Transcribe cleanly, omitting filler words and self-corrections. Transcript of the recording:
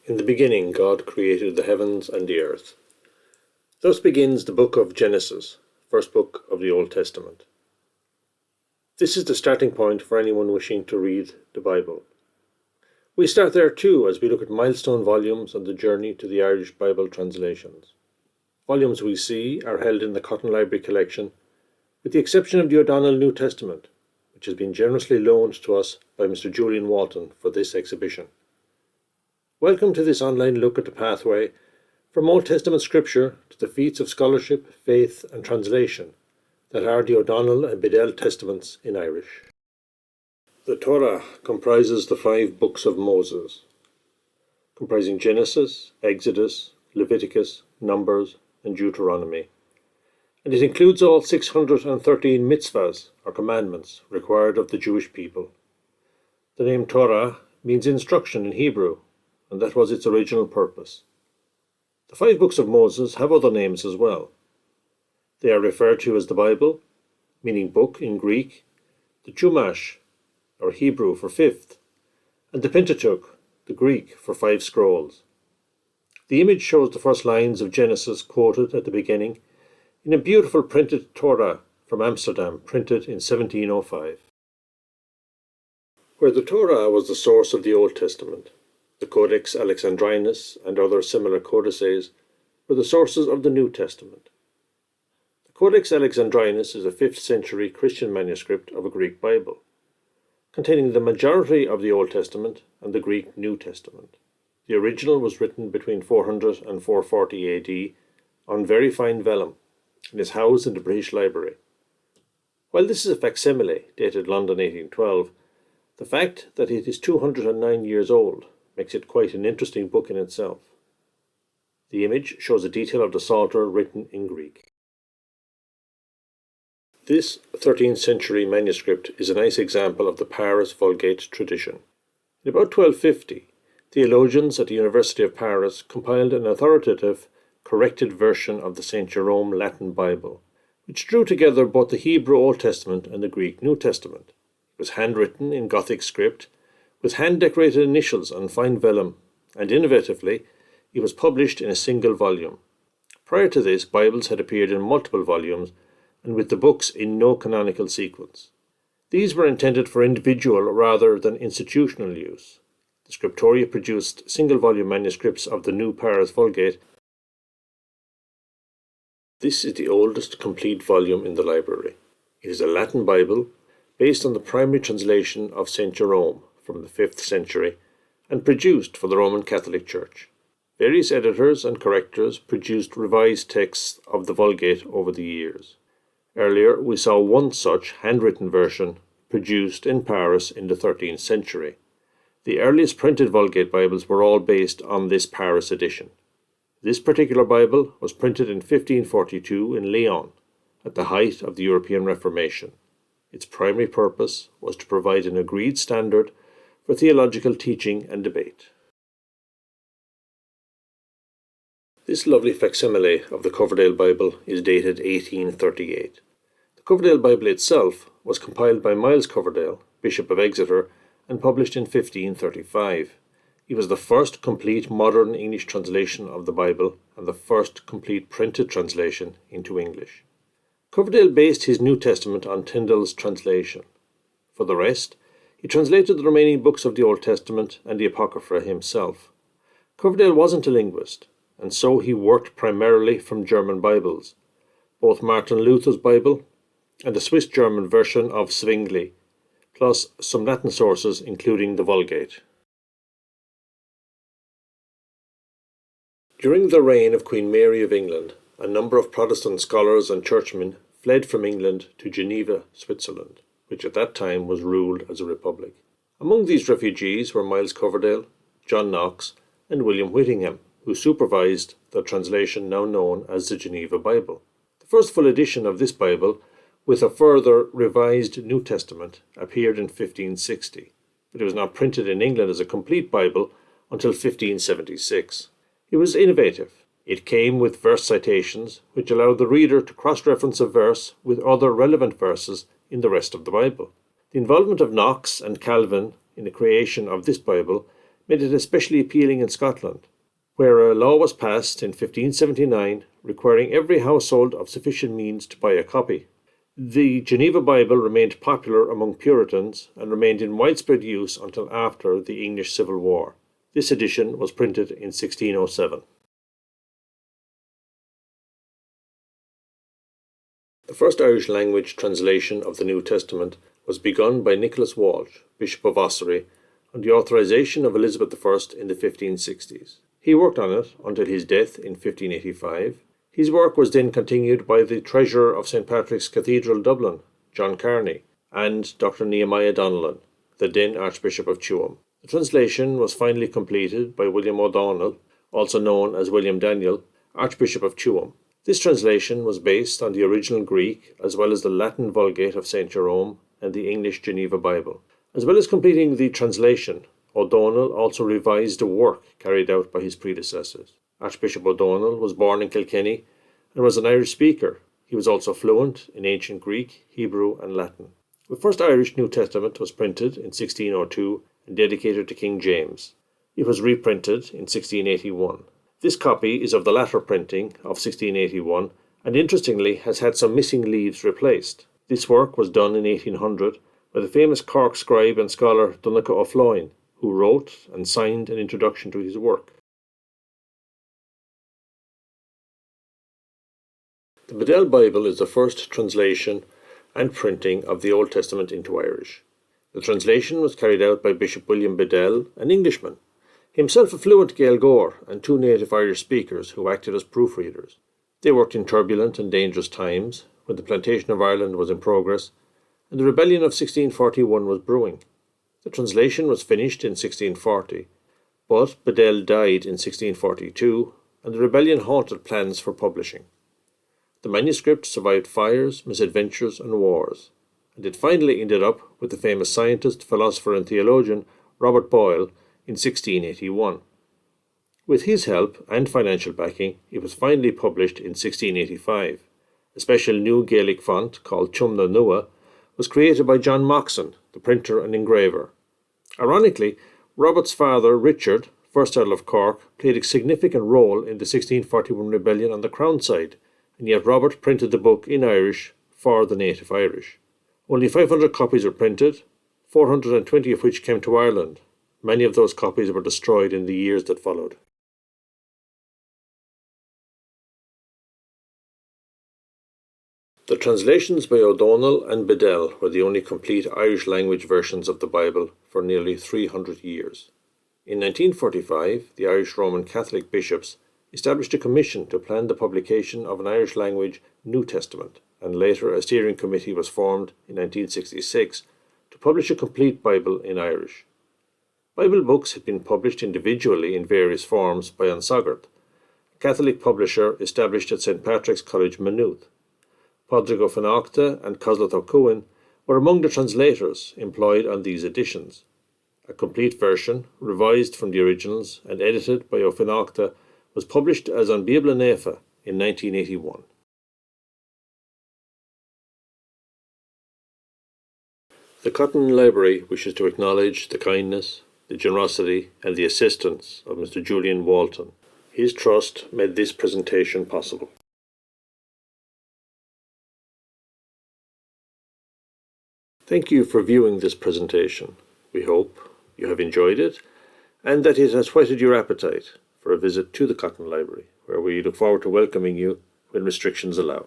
In the beginning God created the heavens and the earth. Thus begins the book of Genesis, first book of the Old Testament. This is the starting point for anyone wishing to read the Bible. We start there too as we look at milestone volumes on the journey to the Irish Bible translations. Volumes we see are held in the Cotton Library collection, with the exception of the O'Domhnall New Testament, which has been generously loaned to us by Mr. Julian Walton for this exhibition. Welcome to this online look at the pathway from Old Testament scripture to the feats of scholarship, faith and translation that are the O'Domhnall and Bedell Testaments in Irish. The Torah comprises the 5 books of Moses, comprising Genesis, Exodus, Leviticus, Numbers and Deuteronomy, and it includes all 613 mitzvahs or commandments required of the Jewish people. The name Torah means instruction in Hebrew, and that was its original purpose. The 5 books of Moses have other names as well. They are referred to as the Bible, meaning book in Greek, the Chumash, or Hebrew for fifth, and the Pentateuch, the Greek for 5 scrolls. The image shows the first lines of Genesis quoted at the beginning in a beautiful printed Torah from Amsterdam, printed in 1705. Where the Torah was the source of the Old Testament, the Codex Alexandrinus and other similar codices were the sources of the New Testament. The Codex Alexandrinus is a 5th century Christian manuscript of a Greek Bible, containing the majority of the Old Testament and the Greek New Testament. The original was written between 400 and 440 AD on very fine vellum and is housed in the British Library. While this is a facsimile dated London 1812, the fact that it is 209 years old makes it quite an interesting book in itself. The image shows a detail of the Psalter written in Greek. This 13th century manuscript is a nice example of the Paris Vulgate tradition. In about 1250, theologians at the University of Paris compiled an authoritative, corrected version of the St. Jerome Latin Bible, which drew together both the Hebrew Old Testament and the Greek New Testament. It was handwritten in Gothic script, with hand-decorated initials on fine vellum, and innovatively, it was published in a single volume. Prior to this, Bibles had appeared in multiple volumes, and with the books in no canonical sequence. These were intended for individual rather than institutional use. The Scriptoria produced single-volume manuscripts of the New Paris Vulgate. This is the oldest complete volume in the library. It is a Latin Bible based on the primary translation of St. Jerome from the 5th century and produced for the Roman Catholic Church. Various editors and correctors produced revised texts of the Vulgate over the years. Earlier, we saw one such handwritten version produced in Paris in the 13th century. The earliest printed Vulgate Bibles were all based on this Paris edition. This particular Bible was printed in 1542 in Lyon, at the height of the European Reformation. Its primary purpose was to provide an agreed standard for theological teaching and debate. This lovely facsimile of the Coverdale Bible is dated 1838. The Coverdale Bible itself was compiled by Miles Coverdale, Bishop of Exeter, and published in 1535. It was the first complete modern English translation of the Bible and the first complete printed translation into English. Coverdale based his New Testament on Tyndale's translation. For the rest, he translated the remaining books of the Old Testament and the Apocrypha himself. Coverdale wasn't a linguist, and so he worked primarily from German Bibles, both Martin Luther's Bible and the Swiss-German version of Zwingli, plus some Latin sources including the Vulgate. During the reign of Queen Mary of England, a number of Protestant scholars and churchmen fled from England to Geneva, Switzerland, which at that time was ruled as a republic. Among these refugees were Miles Coverdale, John Knox, and William Whittingham, who supervised the translation now known as the Geneva Bible. The first full edition of this Bible, with a further revised New Testament, appeared in 1560, but it was not printed in England as a complete Bible until 1576. It was innovative. It came with verse citations, which allowed the reader to cross-reference a verse with other relevant verses in the rest of the Bible. The involvement of Knox and Calvin in the creation of this Bible made it especially appealing in Scotland, where a law was passed in 1579 requiring every household of sufficient means to buy a copy. The Geneva Bible remained popular among Puritans and remained in widespread use until after the English Civil War. This edition was printed in 1607. The first Irish language translation of the New Testament was begun by Nicholas Walsh, Bishop of Ossory, on the authorization of Elizabeth I in the 1560s. He worked on it until his death in 1585. His work was then continued by the Treasurer of St. Patrick's Cathedral, Dublin, John Carney, and Dr. Nehemiah Donnellan, the then Archbishop of Tuam. The translation was finally completed by William O'Domhnall, also known as William Daniel, Archbishop of Tuam. This translation was based on the original Greek as well as the Latin Vulgate of St. Jerome and the English Geneva Bible. As well as completing the translation, O'Domhnall also revised the work carried out by his predecessors. Archbishop O'Domhnall was born in Kilkenny and was an Irish speaker. He was also fluent in ancient Greek, Hebrew and Latin. The first Irish New Testament was printed in 1602 and dedicated to King James. It was reprinted in 1681. This copy is of the latter printing of 1681 and interestingly has had some missing leaves replaced. This work was done in 1800 by the famous Cork scribe and scholar Donnacha O'Floyne, who wrote and signed an introduction to his work. The Bedell Bible is the first translation and printing of the Old Testament into Irish. The translation was carried out by Bishop William Bedell, an Englishman, himself a fluent Gaeilgeoir, and two native Irish speakers who acted as proofreaders. They worked in turbulent and dangerous times, when the plantation of Ireland was in progress, and the rebellion of 1641 was brewing. The translation was finished in 1640, but Bedell died in 1642, and the rebellion halted plans for publishing. The manuscript survived fires, misadventures, and wars, and it finally ended up with the famous scientist, philosopher, and theologian Robert Boyle in 1681. With his help and financial backing, it was finally published in 1685. A special new Gaelic font called Chumna Nua was created by John Moxon, the printer and engraver. Ironically, Robert's father, Richard, 1st Earl of Cork, played a significant role in the 1641 rebellion on the Crown side, and yet Robert printed the book in Irish for the native Irish. Only 500 copies were printed, 420 of which came to Ireland. Many of those copies were destroyed in the years that followed. The translations by O'Domhnall and Bedell were the only complete Irish language versions of the Bible for nearly 300 years. In 1945, the Irish Roman Catholic bishops established a commission to plan the publication of an Irish language New Testament, and later a steering committee was formed in 1966 to publish a complete Bible in Irish. Bible books had been published individually in various forms by An Sagart, a Catholic publisher established at St. Patrick's College, Maynooth. Pádraig Ó Fionnuachta and Coslet Ó Cuain were among the translators employed on these editions. A complete version, revised from the originals and edited by Ó Fionnuachta, was published as An Bíobla Naofa in 1981. The Cotton Library wishes to acknowledge the kindness, the generosity and the assistance of Mr. Julian Walton. His trust made this presentation possible. Thank you for viewing this presentation. We hope you have enjoyed it and that it has whetted your appetite for a visit to the Cotton Library, where we look forward to welcoming you when restrictions allow.